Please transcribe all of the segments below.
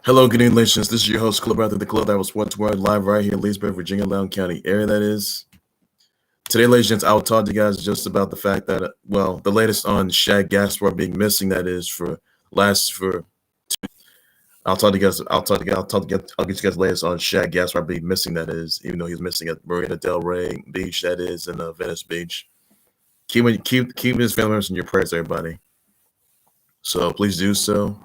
Hello, good evening, nations. This is your host, Club After the Club that was once word live right here in Leesburg, Virginia, Loudoun County area. That is. Today, ladies and gents, I will talk to you guys just about the fact that, the latest on Shad Gaspard being missing. That is for last for. I'll talk to you guys. I'll get you guys latest on Shad Gaspard being missing. That is, even though he's missing at Marina Del Ray Beach. That is in Venice Beach. Keep his family members in your prayers, everybody. So please do so.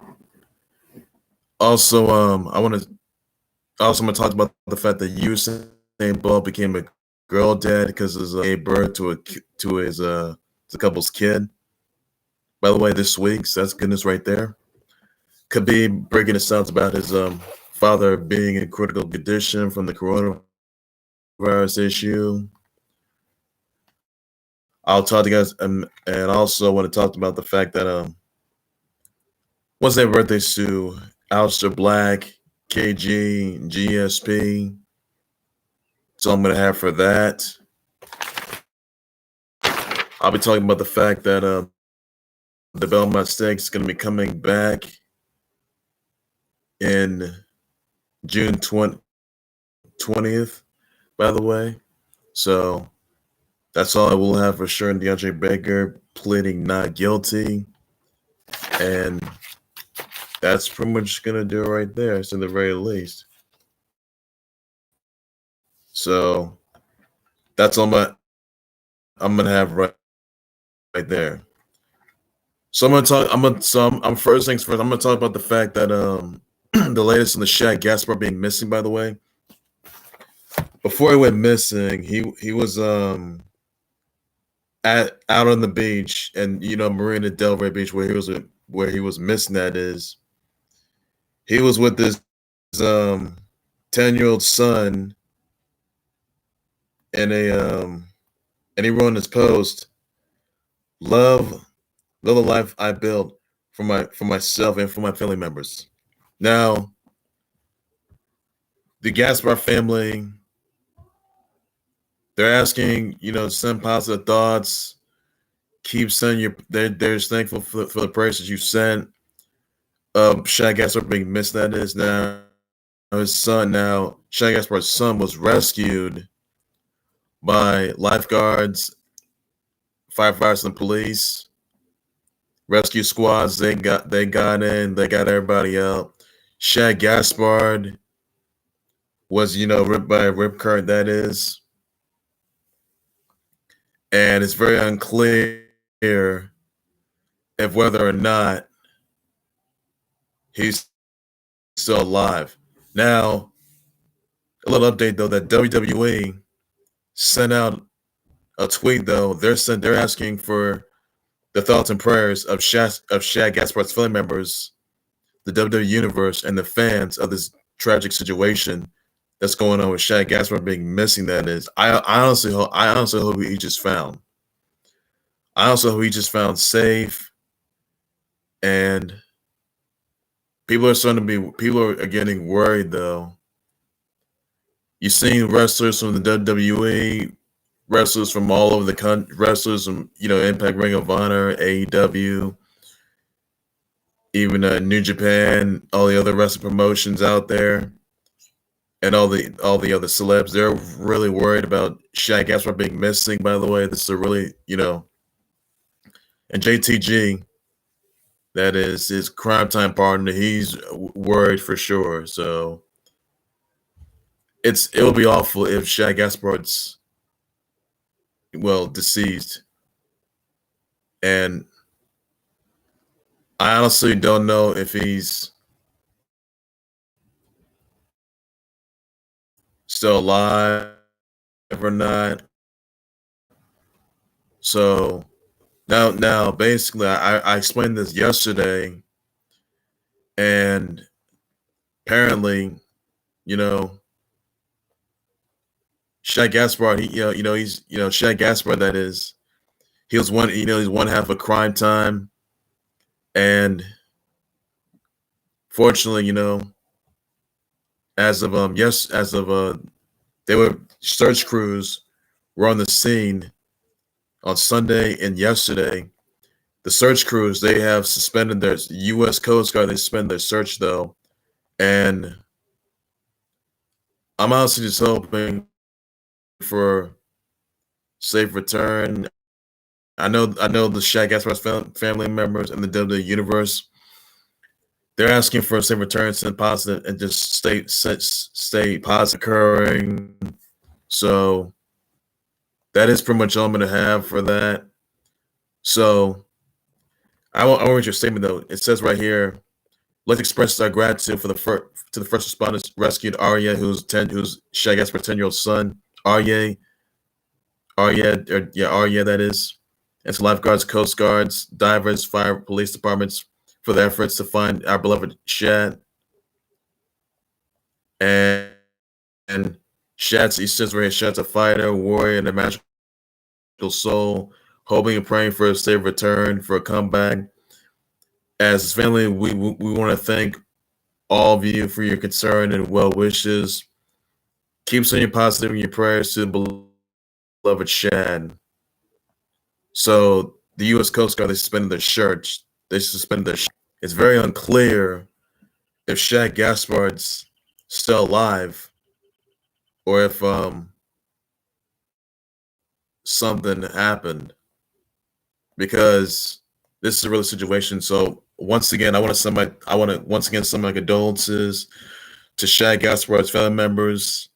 Also, I'm gonna talk about the fact that Usain Bolt became a girl dad because gave birth to his the couple's kid. By the way, this week, so that's goodness right there. Khabib breaking his sounds about his father being in critical condition from the coronavirus issue. I'll talk to you guys, and also want to talk about the fact that Wednesday birthdays to Alistair Black, KG, GSP. So I'm gonna have for that. I'll be talking about the fact that the Belmont Stakes is gonna be coming back in June 20th, by the way. So that's all I will have for sure. And DeAndre Baker pleading not guilty. And that's pretty much gonna do it right there, so the very least. So that's all I'm gonna have right there. So I'm first things first. I'm gonna talk about the fact that the latest on the Shad Gaspard being missing. By the way, before he went missing, he was out on the beach, and Marina Del Ray Beach, where he was missing. That is, he was with this 10-year-old son, and and he wrote in his post, "Love the life I built for myself and for my family members." Now, the Gaspard family, they're asking, send positive thoughts. Keep sending they're thankful for the prayers that you sent. Shad Gaspard being missed. That is now his son. Now Shad Gaspard's son was rescued by lifeguards, firefighters, and police. Rescue squads. They got in. They got everybody out. Shad Gaspard was ripped by a rip current. That is. And it's very unclear if whether or not he's still alive. Now, a little update though that WWE sent out a tweet though. They're asking for the thoughts and prayers of Shad Gaspard's family members, the WWE universe, and the fans of this tragic situation that's going on with Shad Gaspard being missing. That is, I honestly hope he just found. I also hope he just found safe, and people are getting worried though. You've seen wrestlers from the WWE, wrestlers from all over the country, wrestlers from Impact, Ring of Honor, AEW, even New Japan, all the other wrestling promotions out there, and all the other celebs. They're really worried about Shad Gaspard being missing. By the way, this is a really and JTG, that is his crime time partner. He's worried for sure. So it'll be awful if Shad Gaspard's deceased, and I honestly don't know if he's still alive or not. So now basically I explained this yesterday, and apparently, Shad Gaspard, he's Shad Gaspard, that is, he's one half of Crime Time, and fortunately, as of they were search crews were on the scene on Sunday and yesterday. The search crews, they have suspended their U.S. Coast Guard. They suspended their search though, And I'm honestly just hoping for safe return. I know the Shad Gaspard family members and the WWE universe. They're asking for a safe return, send positive, and just stay positive occurring. So that is pretty much all I'm gonna have for that. So I want read your statement though. It says right here, let's express our gratitude for the first responders rescued Aryeh, who's Shad Gaspard's 10-year-old son. Aryeh, Aryeh, that is. And to lifeguards, coastguards, divers, fire, police departments for their efforts to find our beloved Shad. And he says right here, Shad's a fighter, warrior, and a magical soul, hoping and praying for a safe return, for a comeback. As his family, we want to thank all of you for your concern and well wishes. Keep sending positive in your prayers to the beloved Shad. So the U.S. Coast Guard, they suspended their shirts. It's very unclear if Shad Gaspard's still alive or if something happened, because this is a real situation. So once again, I want to once again send my condolences to Shad Gaspard's family members,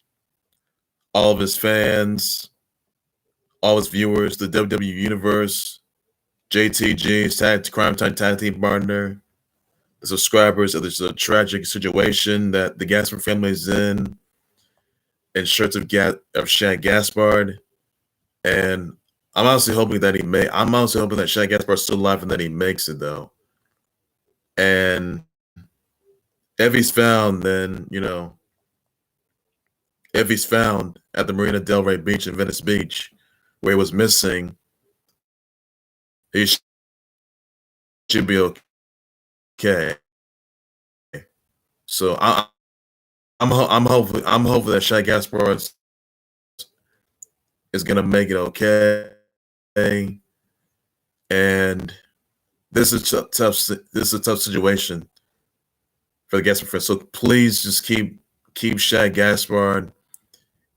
all of his fans, all his viewers, the WWE Universe, JTG's Crime Time Tag Team Partner, the subscribers. There's a tragic situation that the Gaspard family is in shirts of Shad Gaspard. And I'm honestly hoping that Shad Gaspard's still alive and that he makes it though. And if he's found, then if he's found at the Marina Del Ray Beach in Venice Beach, where he was missing, he should be okay. So I'm hopeful that Shad Gaspard is gonna make it okay. And this is a tough situation for the Gaspard friends. So please just keep Shad Gaspard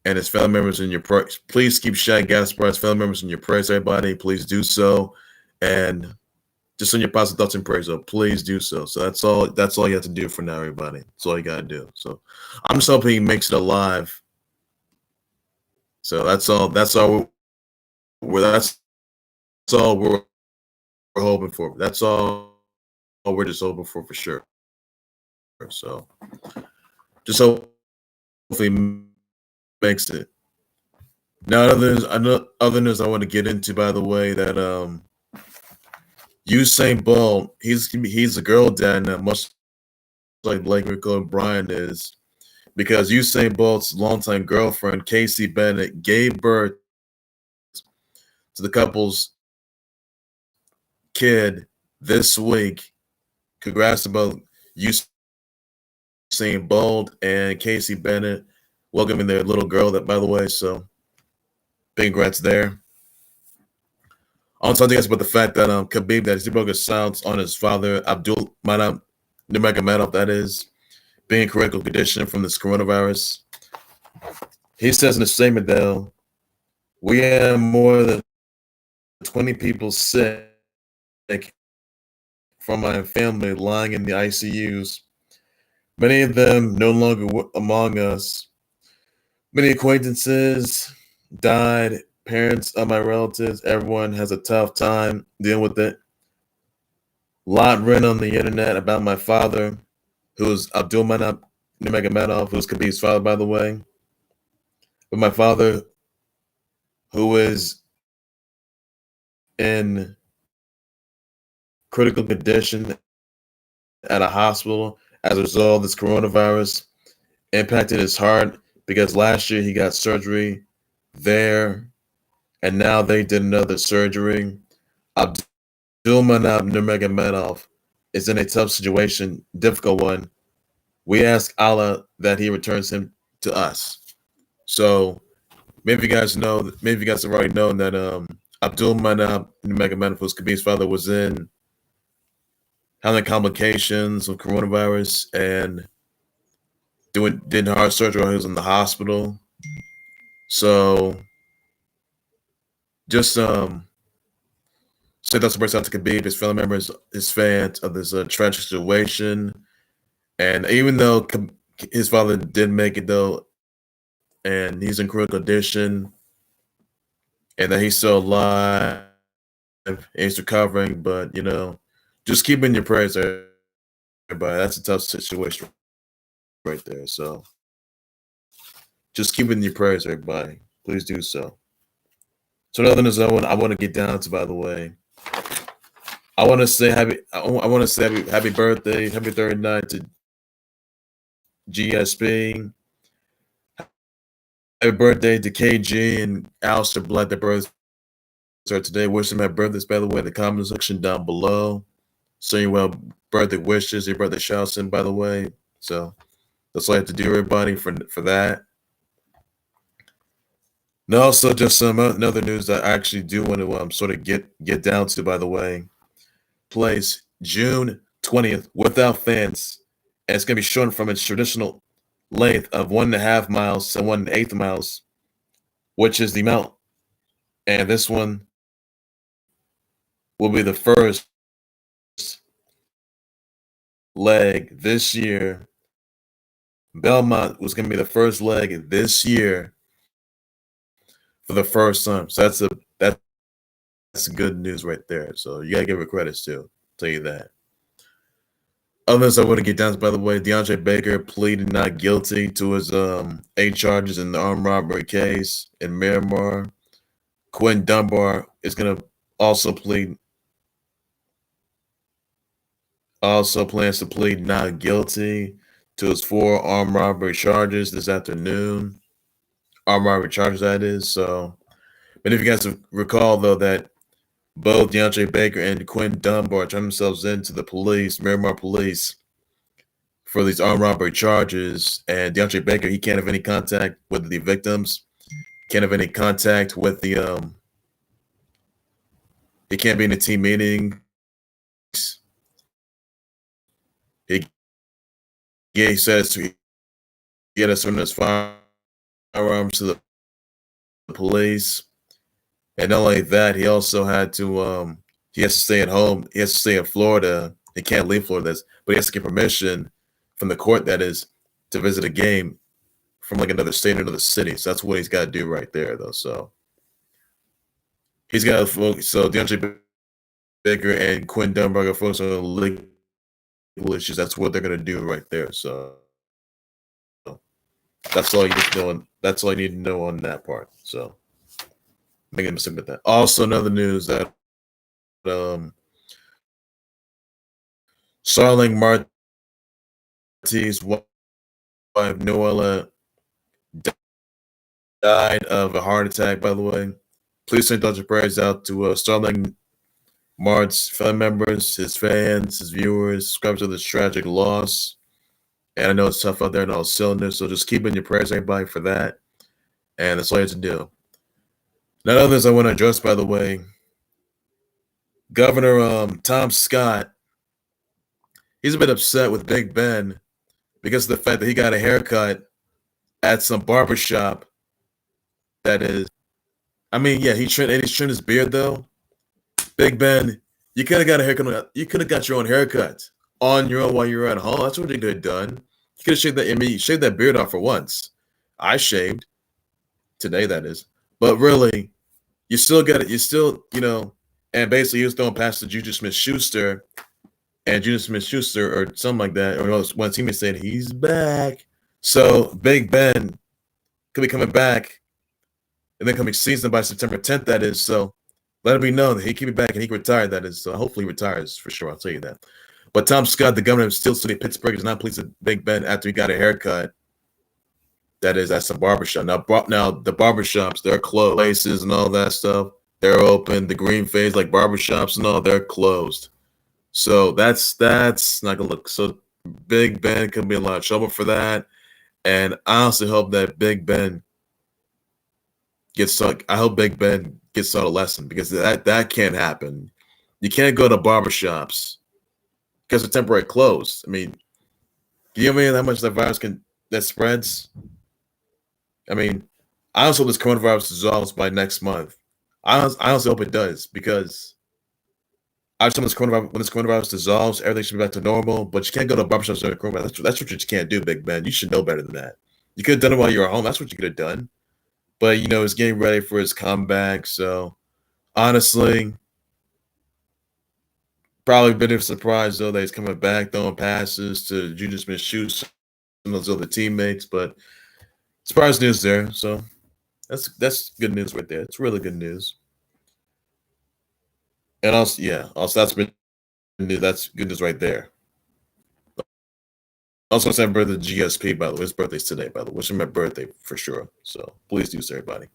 and his family members in your prayers. Please keep Shad Gaspard's family members in your prayers, everybody. Please do so. And just send your positive thoughts and prayers up. Please do so. So that's all you have to do for now, everybody. That's all you gotta do. So I'm just hoping he makes it alive. So that's all we're hoping for. That's all we're just hoping for sure. So just hopefully makes it. Now, other news I want to get into, by the way, that Usain Bolt, he's a girl dad now, much like Blake Rico and Brian is, because Usain Bolt's longtime girlfriend Casey Bennett gave birth to the couple's kid this week. Congrats about Usain Bolt and Casey Bennett welcoming their little girl. That, by the way, so big congrats there. I want to talk to you guys about the fact that Khabib, that he broke his silence on his father Abdul Nurmagomedov, that is, being in critical condition from this coronavirus. He says in a statement, though, we have more than 20 people sick from my family lying in the ICUs. Many of them no longer among us. Many acquaintances died, parents of my relatives. Everyone has a tough time dealing with it. Lot written on the internet about my father, who's Abdul Nurmagomedov, who's Khabib's father, by the way. But my father, who is in critical condition at a hospital as a result of this coronavirus, impacted his heart because last year he got surgery there, and now they did another surgery. Abdul Nurmagomedov is in a tough situation, difficult one. We ask Allah that He returns him to us. So maybe you guys have already known that Abdul Nurmagomedov, who's Khabib's father, was in having complications with coronavirus, and did heart surgery while he was in the hospital. So just say that's the first out to Khabib, his family members, his fans of this tragic situation. And even though his father did make it though, and he's in critical condition, and that he's still alive, and he's recovering, but just keep in your prayers, everybody. That's a tough situation right there. So just keep in your prayers, everybody. Please do so. So another thing is I want to get down to, by the way. I want to say happy birthday, happy 39th to GSP. Happy birthday to KG and Alistair Black. Their birthdays are today. Wish them happy birthdays, by the way, in the comment section down below. So you well birthday wishes, your birthday shouts in, by the way. So that's all I have to do, everybody, for that. And also just some other news that I actually do want to sort of get down to, by the way. Place June 20th without fans, and it's going to be shortened from its traditional length of 1.5 miles to 1/8 miles, which is the amount. And this one will be the first leg this year. Belmont was going to be the first leg this year for the first time. So that's good news right there. So you got to give it credit too. I'll tell you that. Others I want to get down to, by the way, DeAndre Baker pleaded not guilty to his 8 charges in the armed robbery case in Miramar. Quinn Dunbar is going to also plans to plead not guilty to his 4 armed robbery charges this afternoon. Armed robbery charges, that is. So, but if you guys recall, though, that both DeAndre Baker and Quinn Dunbar turned themselves into the police, Miramar police, for these armed robbery charges. And DeAndre Baker, he can't have any contact with the victims. Can't have any contact with the he can't be in the team meetings. He says he had to surrender his firearms to the police. And not only that, he also had to he has to stay at home. He has to stay in Florida. He can't leave Florida, but he has to get permission from the court, that is, to visit a game from like another state or another city. So that's what he's got to do right there, though. So he's got to focus. So DeAndre Baker and Quinn Dunbar are focused on legal issues. That's what they're going to do right there. So that's all you need to know. That's all you need to know on that part. So make a mistake with that. Also, another news that Starling Marty's wife Noella died of a heart attack, by the way. Please send thoughts and prayers out to Starling Mart's family members, his fans, his viewers, subscribers to this tragic loss. And I know it's tough out there in all cylinders, so just keep in your prayers, everybody, for that. And that's all you have to do. Now, others I want to address, by the way, Governor Tom Scott, he's a bit upset with Big Ben because of the fact that he got a haircut at some barbershop. That is, I mean, yeah, he's trimmed his beard, though. Big Ben, you could have got a haircut. You could have got your own haircut on your own while you were at home. That's what you could have done. You could have shaved that. I mean, you shaved that beard off for once. I shaved today, that is. But really, you still got it. You still, and basically he was throwing past to Juju Smith-Schuster, and Juju Smith-Schuster or something like that, or one teammate said he's back. So Big Ben could be coming back in the coming season by September 10th, that is. So let it be known that he could be back and he can retire, that is. So hopefully he retires for sure, I'll tell you that. But Tom Scott, the governor of Steel City, Pittsburgh, is not pleased with Big Ben after he got a haircut. That is, at some barbershop. Now the barbershops, they're closed. Places and all that stuff, they're open. The green phase, like barbershops and all, they're closed. So that's not going to look. So Big Ben could be in a lot of trouble for that. And I honestly hope that Big Ben gets taught. I hope Big Ben gets taught a lesson, because that can't happen. You can't go to barbershops because they're temporarily closed. I mean, do you know how much that virus can that spreads. I mean, I also hope this coronavirus dissolves by next month. I honestly hope it does because I just want when this coronavirus dissolves, everything should be back to normal. But you can't go to barbershops during coronavirus. That's what you can't do, Big Ben. You should know better than that. You could have done it while you were home. That's what you could have done. But it's getting ready for his comeback. So honestly, probably a bit of a surprise though that he's coming back, throwing passes to Juju Smith-Schuster and those other teammates. But surprise news there. So that's good news right there. It's really good news. And also, yeah, also that's good news right there. Also, happy birthday to GSP, by the way. His birthday's today, by the way. Wish him a birthday for sure. So please do, everybody.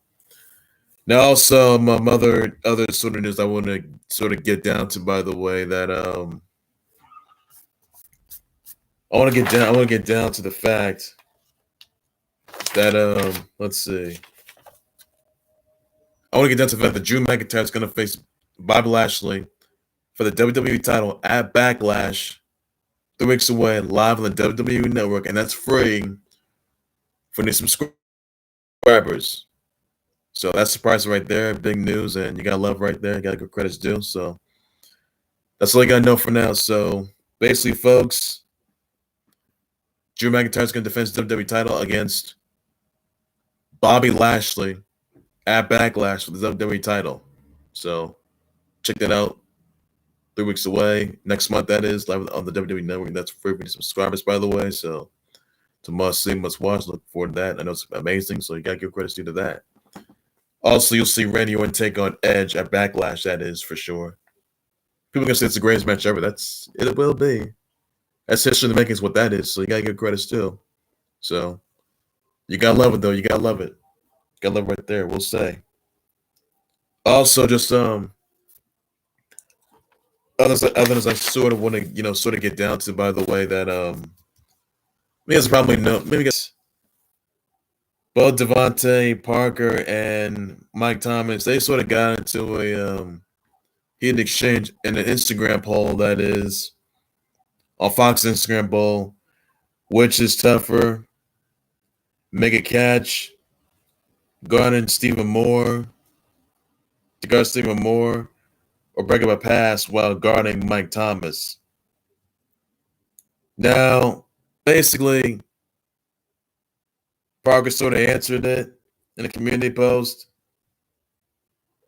Now, also, my other sort of news I want to sort of get down to, by the way, that I want to get down to the fact that let's see. I want to get down to the fact that Drew McIntyre is going to face Bobby Lashley for the WWE title at Backlash 3 weeks away, live on the WWE Network, and that's free for new subscribers. So that's surprising right there. Big news, and you got love right there. You got to give credits due. So that's all I got to know for now. So basically, folks, Drew McIntyre is going to defend his WWE title against Bobby Lashley at Backlash for the WWE title. So check that out. 3 weeks away. Next month, that is, live on the WWE Network. That's free for subscribers, by the way. So it's a must see, must watch. Look forward to that. I know it's amazing. So you got to give credits due to that. Also, you'll see Randy Orton take on Edge at Backlash. That is for sure. People are gonna say it's the greatest match ever. It will be. That's history in the making is what that is. So you gotta give credit still. So you gotta love it though. You gotta love it. Gotta love it right there. We'll say. Also, just others I sort of want to sort of get down to. By the way, that maybe it's probably no maybe guess both Devontae Parker and Mike Thomas they sort of got into a heated exchange in an Instagram poll that is on Fox Instagram poll. Which is tougher? Make a catch, guarding Stephen Moore, to guard Stephen Moore, or break up a pass while guarding Mike Thomas. Now, basically, Parker sort of answered it in a community post.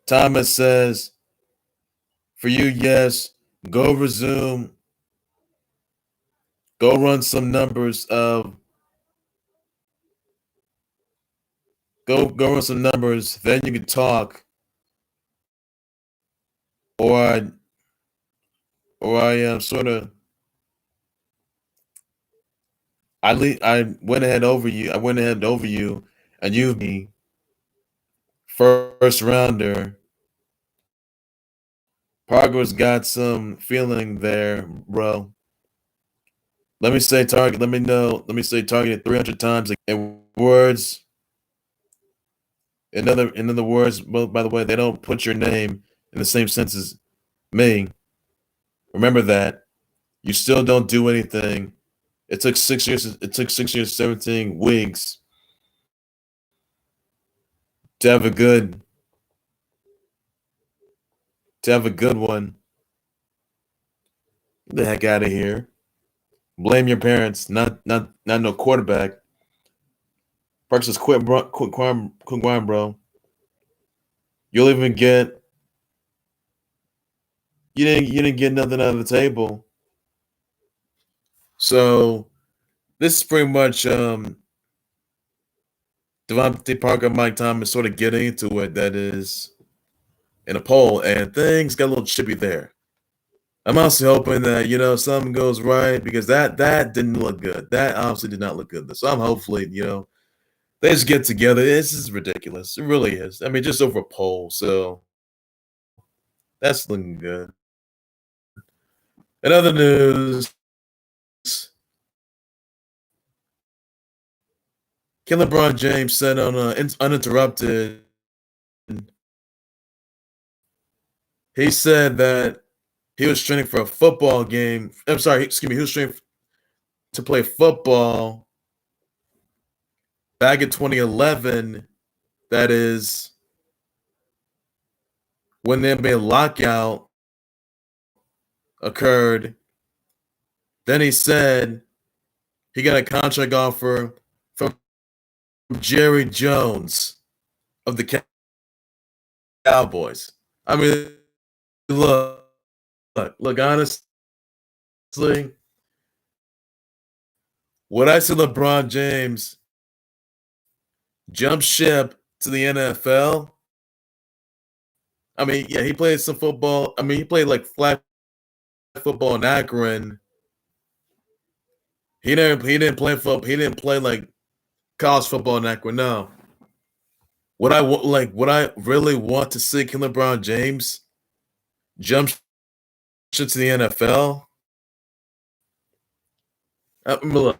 Thomas says, for you, yes, go resume, go run some numbers of, go run some numbers, then you can talk, or I am sort of I went ahead over you. I went ahead over you, and you be first rounder. Parker's got some feeling there, bro. Let me say target. Let me know. Let me say targeted 300 times in words. In other words, by the way, they don't put your name in the same sense as me. Remember that. You still don't do anything. It took 6 years. It took 6 years, 17 weeks to have a good one. Get the heck out of here. Blame your parents, not no quarterback. Parks says quit grind, bro. You'll even get you didn't get nothing out of the table. So this is pretty much Devontae Parker, Mike Thomas sort of getting into it. That is in a poll, and things got a little chippy there. I'm also hoping that something goes right because that didn't look good. That obviously did not look good. So I'm hopefully they just get together. This is ridiculous. It really is. I mean, just over a poll. So that's looking good. In other news, can LeBron James said on Uninterrupted, he said that he was training for a football game. I'm sorry, excuse me. He was training to play football back in 2011, that is when the NBA lockout occurred. Then he said he got a contract offer from Jerry Jones of the Cowboys. I mean, look, honestly, when I see LeBron James jump ship to the NFL, I mean, yeah, he played some football. I mean, he played like flag football in Akron. He didn't play football. He didn't play like college football in Akron. No. What I really want to see can LeBron James jump ship to the NFL. I mean, look,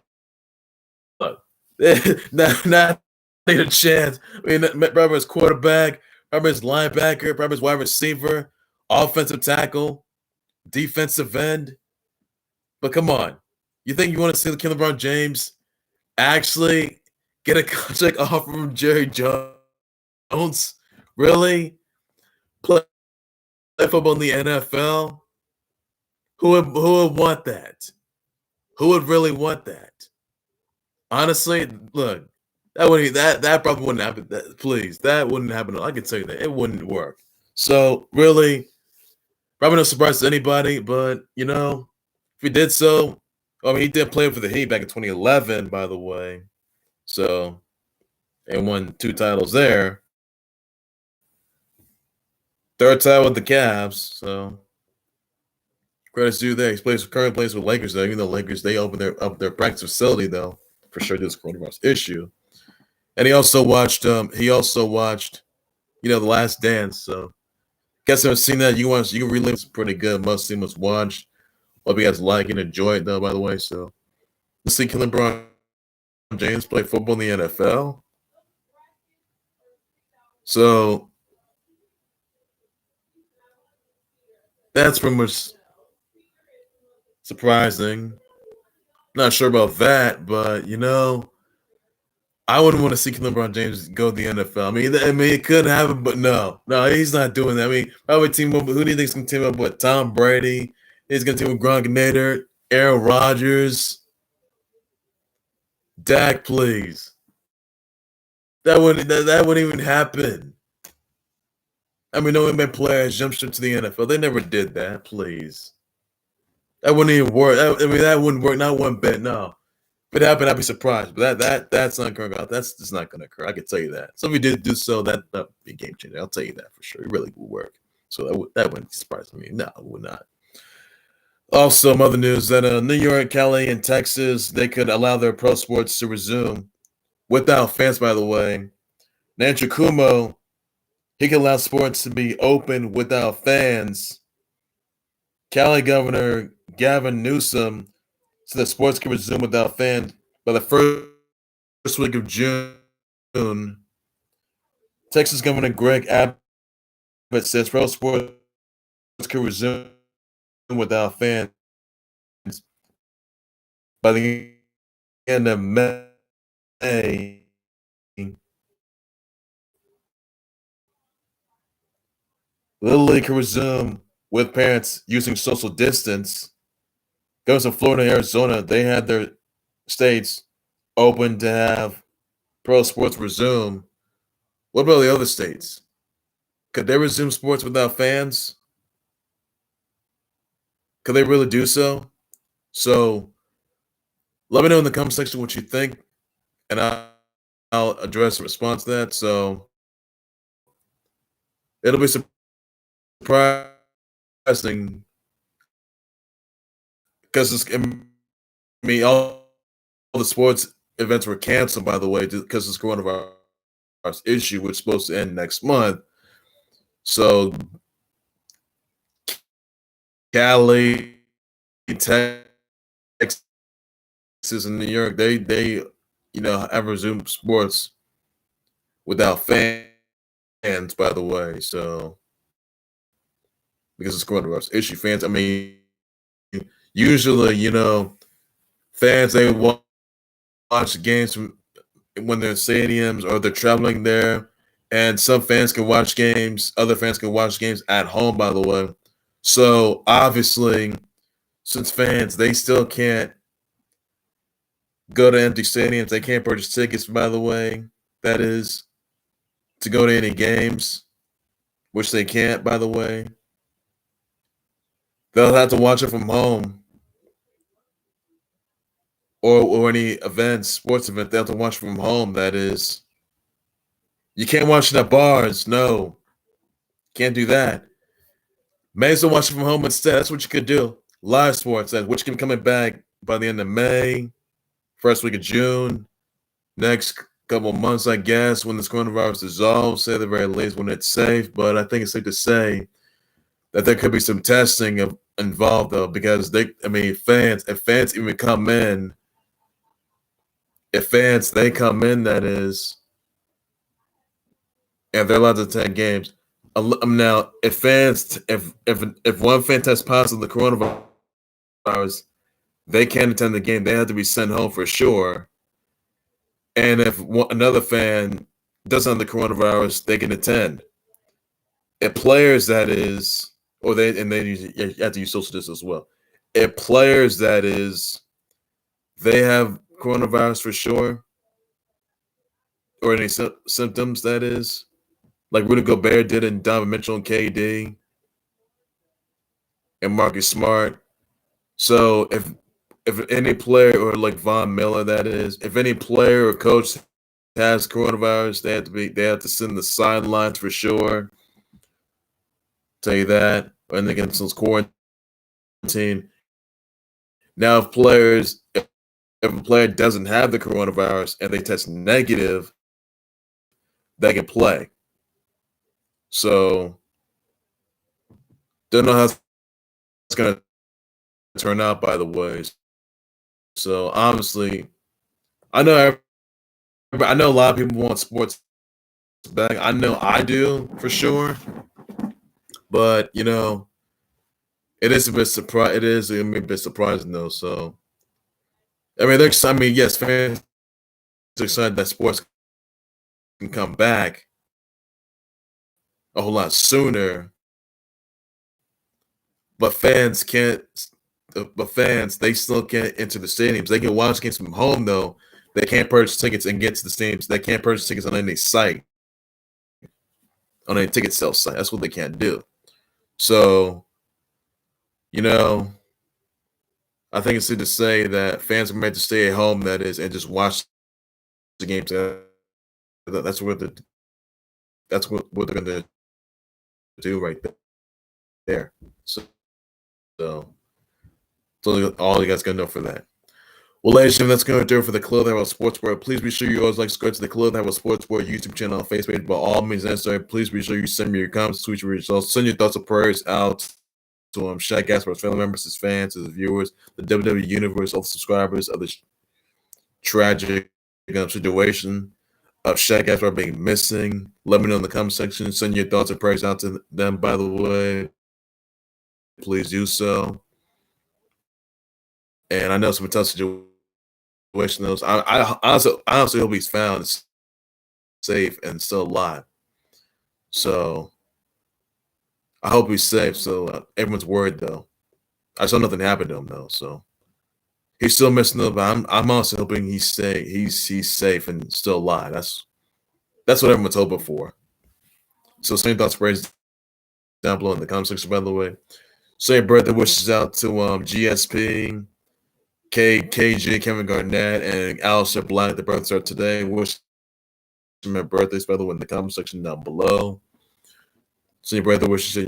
not a chance. I mean, remember his quarterback, remember his linebacker, remember his wide receiver, offensive tackle, defensive end. But come on, you think you want to see the LeBron James actually get a contract offer from Jerry Jones? Really? Play football in the NFL? Who would want that? Who would really want that? Honestly, look, that probably wouldn't happen. Please, that wouldn't happen. I can tell you that it wouldn't work. So really, probably no surprise to anybody. But if he did so, I mean, he did play for the Heat back in 2011, by the way. So and won 2 titles there. Third title with the Cavs. So credits due there. He currently plays with Lakers though. Even though Lakers they opened their practice facility though for sure this coronavirus issue. And he also watched. The Last Dance. So guess I've seen that. You can relive. It's pretty good. Must see, must watch. Hope you guys like and enjoy it though. By the way, so let's see LeBron James play football in the NFL. So that's pretty much surprising. Not sure about that, but I wouldn't want to see LeBron James go to the NFL. I mean, it could happen, but no, he's not doing that. I mean, probably team up. Who do you think is going to team up with? Tom Brady. He's going to team with Gronkinator, Aaron Rodgers, Dak. Please, that wouldn't even happen. I mean, no NBA players jump straight to the NFL. They never did that. Please, that wouldn't even work. I mean, that wouldn't work. Not one bit. No. If it happened, I'd be surprised. But that's not going to. That's just not going to occur. I can tell you that. So if he did do so, that would be a game changer. I'll tell you that for sure. It really would work. So that wouldn't surprise me. No, it would not. Also, some other news that New York, Cali, and Texas they could allow their pro sports to resume without fans. By the way, Nancy Kumo he can allow sports to be open without fans. Cali Governor Gavin Newsom said that sports can resume without fans by the first week of June. Texas Governor Greg Abbott says pro sports can resume without fans by the end of May. Little League can resume with parents using social distance. Governors of Florida and Arizona, they had their states open to have pro sports resume. What about the other states? Could they resume sports without fans? Could they really do so? So let me know in the comment section what you think, and I'll address and response to that. So it'll be surprising because all the sports events were canceled, by the way, because this coronavirus issue, which is supposed to end next month. So Cali, Texas, and New York, they have resumed sports without fans, by the way. So because it's coronavirus issue, fans. I mean, usually, fans they watch games from when they're in stadiums or they're traveling there. And some fans can watch games, other fans can watch games at home, by the way. So obviously, since fans, they still can't go to empty stadiums. They can't purchase tickets, by the way, that is, to go to any games, which they can't, by the way. They'll have to watch it from home or any events, sports event. They'll have to watch from home, that is. You can't watch it at bars. No, can't do that. May as well watch it from home instead. That's what you could do. Live sports, which can be coming back by the end of May, first week of June, next couple of months, I guess, when this coronavirus dissolves, say the very least when it's safe. But I think it's safe to say that there could be some testing involved, though, because if fans even come in, they come in, that is, and they're allowed to attend games. Now, if one fan tests positive the coronavirus, they can't attend the game. They have to be sent home for sure. And if another fan doesn't have the coronavirus, they can attend. If players, that is, you have to use social distance as well. If players, that is, they have coronavirus for sure, or any symptoms, that is, like Rudy Gobert did in Donovan Mitchell and KD and Marcus Smart. So if any player, or like Von Miller, that is, if any player or coach has coronavirus, they have to sit in the sidelines for sure. Tell you that, and they get some quarantine. Now, if a player doesn't have the coronavirus and they test negative, they can play. So, don't know how it's going to turn out, by the way. So, honestly, I know a lot of people want sports back. I know I do for sure, but it is a bit surprising. It is a bit surprising though. So, yes, fans are excited that sports can come back a whole lot sooner, but fans can't. But fans, they still can't enter the stadiums. They can watch games from home, though. They can't purchase tickets and get to the stadiums. They can't purchase tickets on any site, on any ticket sales site. That's what they can't do. So, I think it's safe to say that fans are meant to stay at home, that is, and just watch the games. That's what they're going to do right there. So all you guys got to know for that. Well, ladies and gentlemen, that's going to do it for the Clothing House Sports World. Please be sure you always like to subscribe to the Clothing House Sports World YouTube channel on Facebook. By all means necessary, please be sure you send me your comments, tweet your results, send your thoughts and prayers out to Shad Gaspard, his family members, his fans, his viewers, the WWE Universe, all the subscribers of the tragic situation of Shad Gaspard being missing. Let me know in the comment section. Send your thoughts and prayers out to them, by the way. Please do so. And I know some tough situations. I honestly hope he's found safe and still alive. So I hope he's safe. So everyone's worried, though. I saw nothing happen to him, though. So he's still missing up. I'm also hoping he's safe. He's safe and still alive. That's what everyone's hoping for. So same thoughts, prayers down below in the comment section, by the way. Say birthday wishes out to GSP, KG, Kevin Garnett, and Alistair Black. The birthdays are today. Wish them birthdays, by the way, in the comment section down below. Say birthday wishes